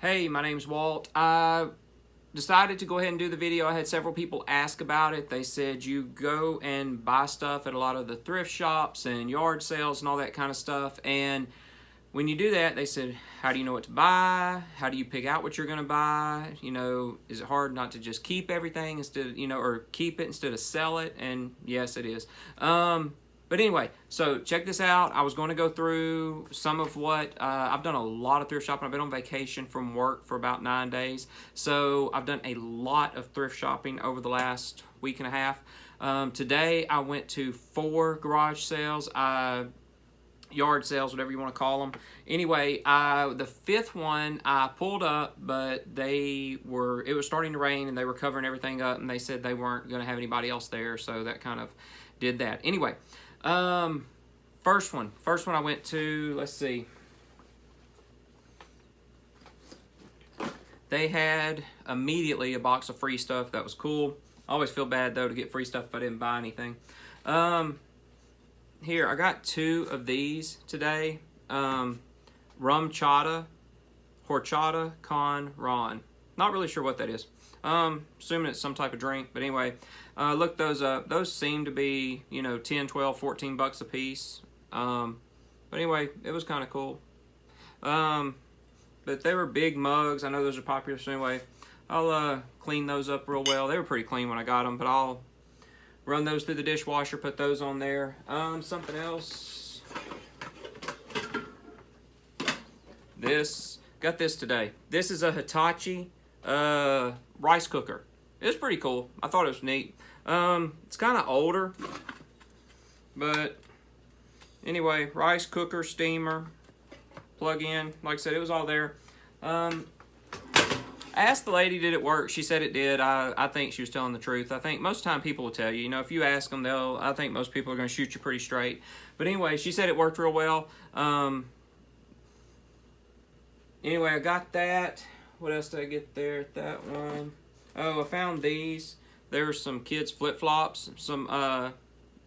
Hey, my name's Walt. I decided to go ahead and do the video. I had several people ask about it. They said you go and buy stuff at a lot of the thrift shops and yard sales and all that kind of stuff. And when you do that, they said, how do you know what to buy? How do you pick out what you're going to buy? You know, is it hard not to just keep everything instead, or keep it instead of sell it? And yes, it is. But anyway, so check this out. I was going to go through some of what, I've done a lot of thrift shopping. I've been on vacation from work for about 9 days. So I've done a lot of thrift shopping over the last week and a half. Today I went to 4 garage sales, yard sales, whatever you want to call them. Anyway, the 5th one I pulled up, but it was starting to rain and they were covering everything up and they said they weren't going to have anybody else there. So that kind of did that. Anyway. First one I went to, let's see. They had immediately a box of free stuff. That was cool. I always feel bad though to get free stuff if I didn't buy anything. Here, I got 2 of these today. Rum Chata, Horchata con Ron. Not really sure what that is. Assuming it's some type of drink, but anyway, look those up. Those seem to be, 10, 12, 14 bucks a piece. But anyway, it was kind of cool. But they were big mugs. I know those are popular, so anyway, I'll clean those up real well. They were pretty clean when I got them, but I'll run those through the dishwasher, put those on there. Something else. Got this today. This is a Hitachi rice cooker. It's pretty cool. I thought it was neat. It's kind of older, but anyway, rice cooker, steamer, plug in. Like I said, it was all there. I asked the lady, did it work? She said it did. I think she was telling the truth. I think most of the time people will tell you. If you ask them, I think most people are going to shoot you pretty straight. But anyway, she said it worked real well. Anyway, I got that. What else did I get there at that one? Oh, I found these. There were some kids' flip-flops, some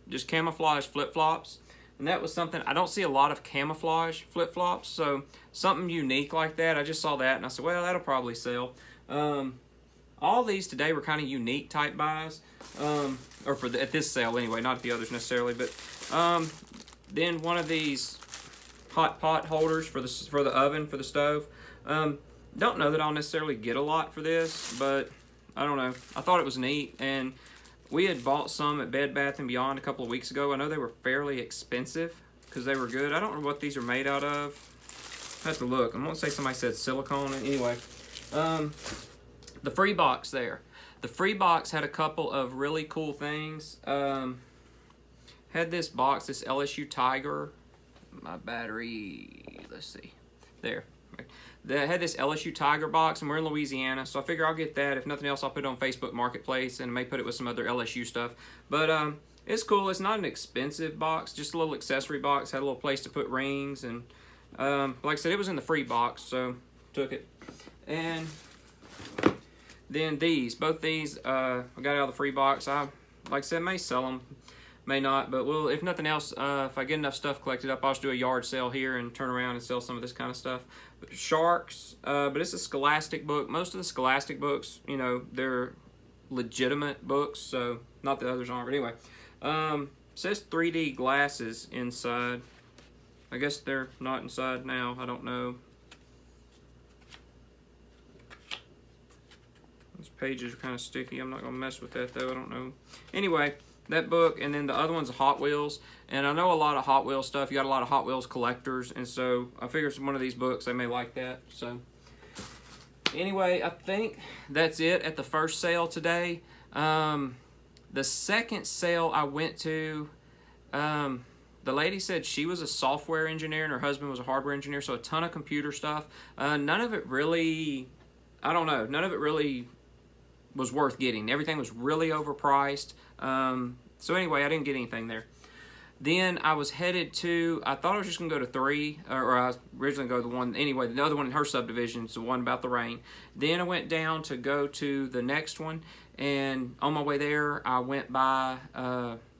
just camouflage flip-flops. And that was something, I don't see a lot of camouflage flip-flops, so something unique like that. I just saw that and I said, well, that'll probably sell. All these today were kind of unique type buys, or at this sale anyway, not the others necessarily. But then one of these hot pot holders for the oven, for the stove. Don't know that I'll necessarily get a lot for this, but I don't know. I thought it was neat, and we had bought some at Bed Bath & Beyond a couple of weeks ago. I know they were fairly expensive because they were good. I don't know what these are made out of. I have to look. I'm going to say somebody said silicone. Anyway, the free box there. The free box had a couple of really cool things. Had this box, this LSU Tiger. My battery, let's see. There. They had this LSU Tiger box, and we're in Louisiana, so I figure I'll get that. If nothing else, I'll put it on Facebook Marketplace and may put it with some other LSU stuff. But it's cool. It's not an expensive box, just a little accessory box. Had a little place to put rings, and like I said, it was in the free box, so took it. And then both these, I got out of the free box. Like I said, may sell them, may not, but if nothing else, if I get enough stuff collected up, I'll just do a yard sale here and turn around and sell some of this kind of stuff. Sharks, but it's a Scholastic book. Most of the Scholastic books, they're legitimate books, so not that others aren't, but anyway. Says 3D glasses inside. I guess they're not inside now, I don't know. These pages are kind of sticky. I'm not going to mess with that though, I don't know. Anyway, that book, and then the other one's Hot Wheels, and I know a lot of Hot Wheels stuff. You got a lot of Hot Wheels collectors, and so I figure it's one of these books, they may like that. So anyway, I think that's it at the first sale today. The second sale I went to, the lady said she was a software engineer and her husband was a hardware engineer, so a ton of computer stuff. None of it really, I don't know, none of it really was worth getting. Everything was really overpriced. So anyway, I didn't get anything there. Then I was headed to, I thought I was just going to go to 3, or I was originally going to go to the one, anyway, the other one in her subdivision is the one about the rain. Then I went down to go to the next one, and on my way there, I went by,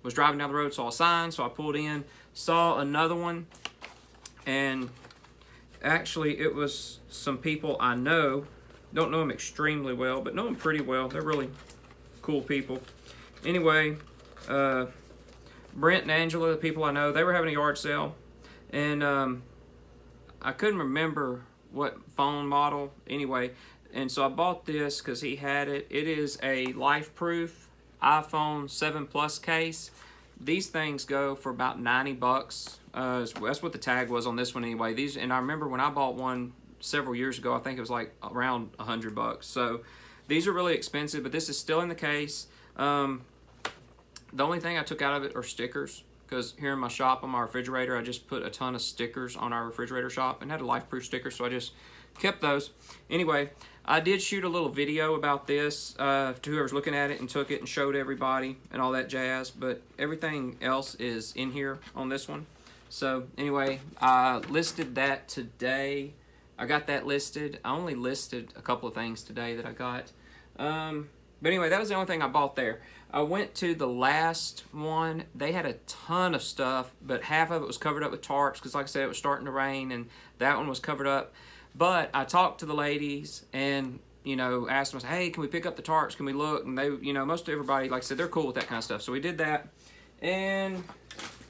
was driving down the road, saw a sign, so I pulled in, saw another one, and Actually, it was some people I know. Don't know them extremely well, but know them pretty well. They're really cool people. Anyway, Brent and Angela, the people I know, they were having a yard sale, and I couldn't remember what phone model anyway, and so I bought this because he had it. It is a life-proof iPhone 7 Plus case. These things go for about 90 bucks. That's what the tag was on this one anyway. These, and I remember when I bought one several years ago, I think it was like around 100 bucks. So these are really expensive, but this is still in the case. The only thing I took out of it are stickers, because here in my shop on my refrigerator, I just put a ton of stickers on our refrigerator shop and had a life-proof sticker, so I just kept those. Anyway, I did shoot a little video about this to whoever's looking at it, and took it and showed everybody and all that jazz, but everything else is in here on this one. So anyway, I listed that today. I got that listed. I only listed a couple of things today that I got. But anyway, that was the only thing I bought there. I went to the last one. They had a ton of stuff, but half of it was covered up with tarps because, like I said, it was starting to rain, and that one was covered up. But I talked to the ladies and, you know, asked them, I said, hey, can we pick up the tarps? Can we look? And they, you know, most of everybody, like I said, they're cool with that kind of stuff. So we did that. And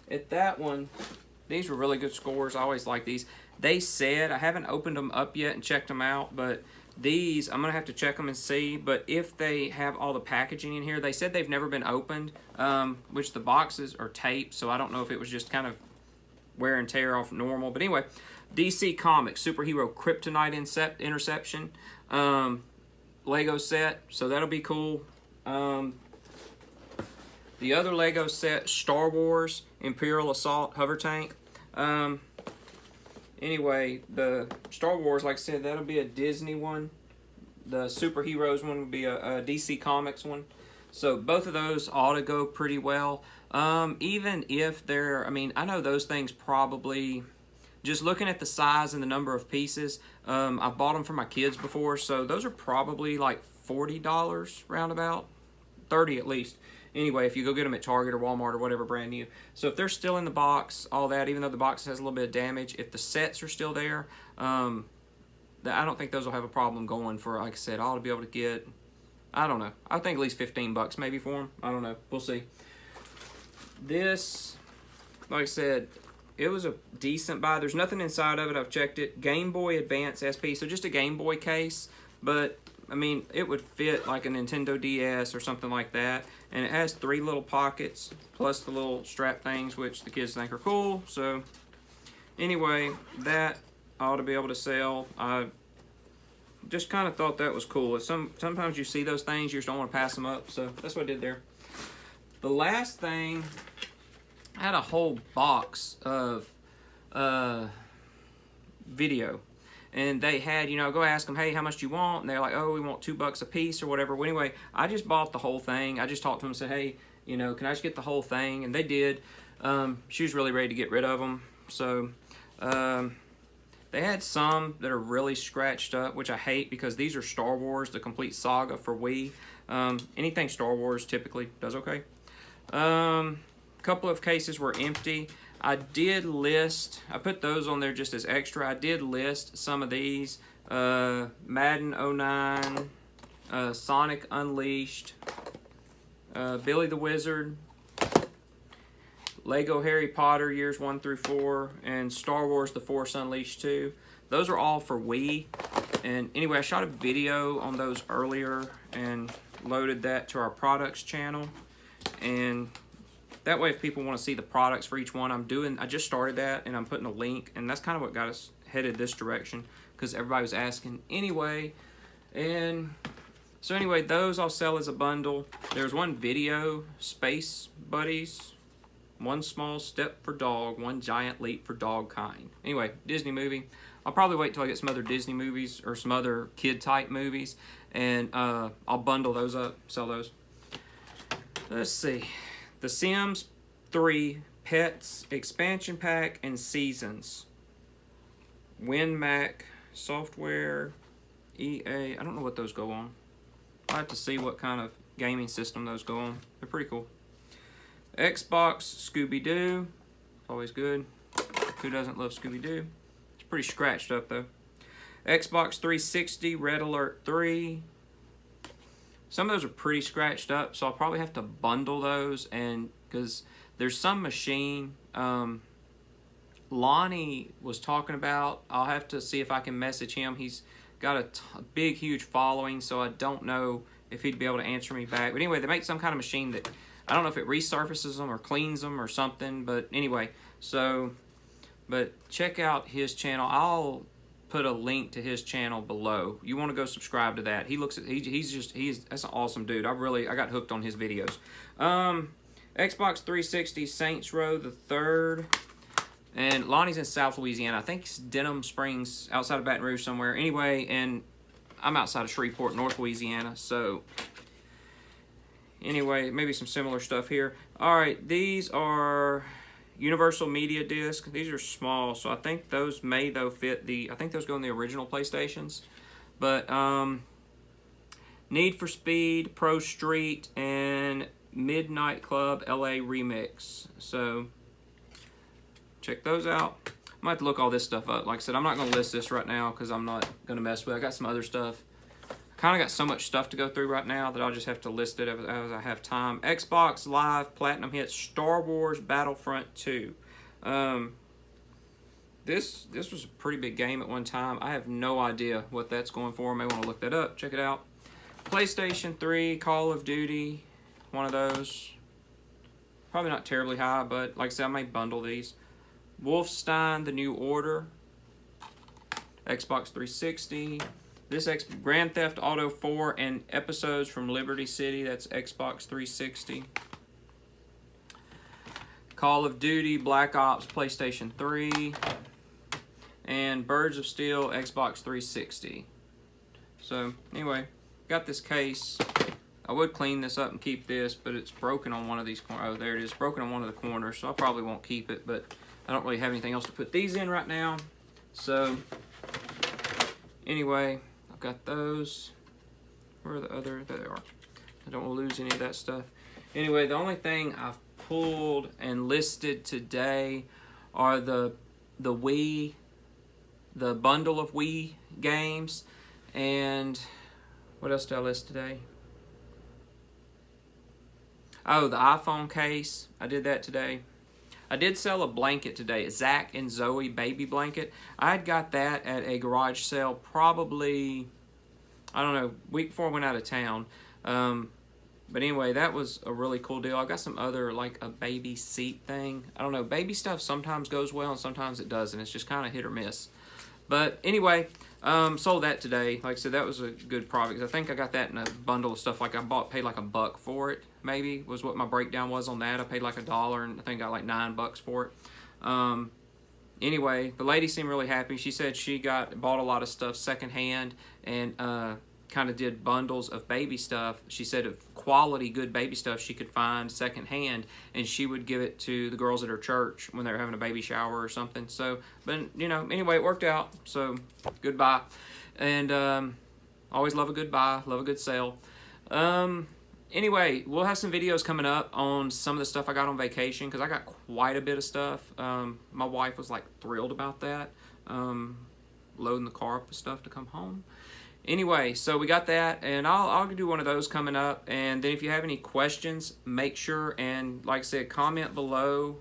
at that one, these were really good scores. I always like these. They said, I haven't opened them up yet and checked them out, but these, I'm going to have to check them and see. But if they have all the packaging in here, they said they've never been opened, which the boxes are taped, so I don't know if it was just kind of wear and tear off normal. But anyway, DC Comics Superhero Kryptonite Interception Lego set, so that'll be cool. The other Lego set, Star Wars Imperial Assault Hover Tank. Anyway, the Star Wars, like I said, that'll be a Disney one. The Superheroes one would be a DC Comics one. So both of those ought to go pretty well. Even if they're, I mean, I know those things probably, just looking at the size and the number of pieces, I've bought them for my kids before, so those are probably like $40 roundabout, 30 at least. Anyway, if you go get them at Target or Walmart or whatever, brand new. So if they're still in the box, all that, even though the box has a little bit of damage, if the sets are still there, I don't think those will have a problem going for, like I said, I ought to be able to get, I don't know, I think at least 15 bucks maybe for them. I don't know. We'll see. This, like I said, it was a decent buy. There's nothing inside of it. I've checked it. Game Boy Advance SP, so just a Game Boy case, but I mean, it would fit like a Nintendo DS or something like that. And it has 3 little pockets, plus the little strap things, which the kids think are cool. So, anyway, that I ought to be able to sell. I just kind of thought that was cool. Sometimes you see those things, you just don't want to pass them up. So, that's what I did there. The last thing, I had a whole box of video. And they had, you know, go ask them, hey, how much do you want? And they're like, oh, we want $2 a piece or whatever. Well, anyway, I just bought the whole thing. I just talked to them and said, hey, you know, can I just get the whole thing? And they did. She was really ready to get rid of them. So they had some that are really scratched up, which I hate because these are Star Wars, the complete saga for Wii. Anything Star Wars typically does okay. Couple of cases were empty. I did list, I put those on there just as extra. I did list some of these. Madden 09, Sonic Unleashed, Billy the Wizard, Lego Harry Potter Years 1 through 4, and Star Wars The Force Unleashed 2. Those are all for Wii. And anyway, I shot a video on those earlier and loaded that to our products channel. And that way, if people want to see the products for each one, I just started that, and I'm putting a link, and that's kind of what got us headed this direction, because everybody was asking anyway. And so anyway, those I'll sell as a bundle. There's one video, Space Buddies, One Small Step for Dog, One Giant Leap for Dog Kind. Anyway, Disney movie. I'll probably wait till I get some other Disney movies or some other kid-type movies, and I'll bundle those up, sell those. Let's see. The Sims 3 Pets Expansion Pack and Seasons. WinMac Software, EA. I don't know what those go on. I'll have to see what kind of gaming system those go on. They're pretty cool. Xbox Scooby-Doo. Always good. Who doesn't love Scooby-Doo? It's Pretty scratched up though. Xbox 360 Red Alert 3. Some of those are pretty scratched up, so I'll probably have to bundle those, and because there's some machine Lonnie was talking about. I'll have to see if I can message him. He's got a big, huge following, so I don't know if he'd be able to answer me back. But anyway, they make some kind of machine that, I don't know if it resurfaces them or cleans them or something, but anyway, so, but check out his channel. I'll put a link to his channel below. You want to go subscribe to that. He looks at, that's an awesome dude. I got hooked on his videos. Xbox 360 Saints Row the Third. And Lonnie's in South Louisiana. I think it's Denham Springs, outside of Baton Rouge somewhere. Anyway, and I'm outside of Shreveport, North Louisiana. So, anyway, maybe some similar stuff here. All right, these are Universal Media Disc. These are small, so I think those may, though, fit the... I think those go in the original PlayStations. But, Need for Speed, Pro Street, and Midnight Club LA Remix. So... check those out. I might have to look all this stuff up. Like I said, I'm not going to list this right now because I'm not going to mess with it. I got some other stuff. Kind of got so much stuff to go through right now that I'll just have to list it as I have time. Xbox Live Platinum hit Star Wars Battlefront 2. This was a pretty big game at one time. I have no idea what that's going for. I may want to look that up. Check it out. PlayStation 3, Call of Duty. One of those. Probably not terribly high, but like I said, I may bundle these. Wolfenstein: The New Order, Xbox 360. This Grand Theft Auto 4 and Episodes from Liberty City, that's Xbox 360. Call of Duty, Black Ops, PlayStation 3. And Birds of Steel, Xbox 360. So, anyway, got this case. I would clean this up and keep this, but it's broken on one of these corners. Oh, there it is, broken on one of the corners, so I probably won't keep it, but I don't really have anything else to put these in right now. So, anyway, I've got those. Where are the other? There they are. I don't want to lose any of that stuff. Anyway, the only thing I've pulled and listed today are the Wii, the bundle of Wii games, and what else did I list today? Oh, the iPhone case. I did that today. I did sell a blanket today, a Zach and Zoe baby blanket. I had got that at a garage sale probably, I don't know, week before I went out of town. But anyway, that was a really cool deal. I got some other, like a baby seat thing. I don't know, baby stuff sometimes goes well and sometimes it doesn't. It's just kind of hit or miss. But anyway, sold that today. Like I said, that was a good product. I think I got that in a bundle of stuff. Like I paid like $1 for it, maybe, was what my breakdown was on that. I paid like $1 and I think I got like $9 for it. Anyway, the lady seemed really happy. She said she bought a lot of stuff secondhand and kind of did bundles of baby stuff. She said of quality, good baby stuff she could find secondhand, and she would give it to the girls at her church when they were having a baby shower or something. So, but you know, anyway, it worked out. So, goodbye. And always love a good buy, love a good sale. Anyway, we'll have some videos coming up on some of the stuff I got on vacation because I got quite a bit of stuff. My wife was like thrilled about that, loading the car up with stuff to come home. Anyway, so we got that, and I'll do one of those coming up. And then if you have any questions, make sure and, like I said, comment below,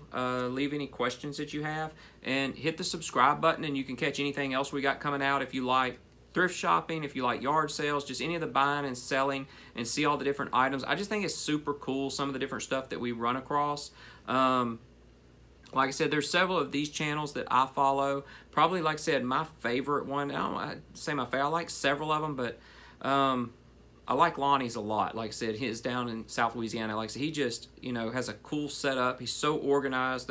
leave any questions that you have, and hit the subscribe button, and you can catch anything else we got coming out. If you like thrift shopping, if you like yard sales, just any of the buying and selling, and see all the different items. I just think it's super cool, some of the different stuff that we run across. Like I said, there's several of these channels that I follow. Probably, like I said, my favorite one, I don't want to say my favorite, I like several of them, but I like Lonnie's a lot. Like I said, he's down in South Louisiana. Like I said, he just, you know, has a cool setup. He's so organized.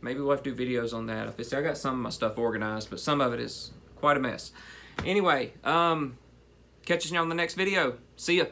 Maybe we'll have to do videos on that. I got some of my stuff organized, but some of it is quite a mess. Anyway, catch us on the next video. See ya.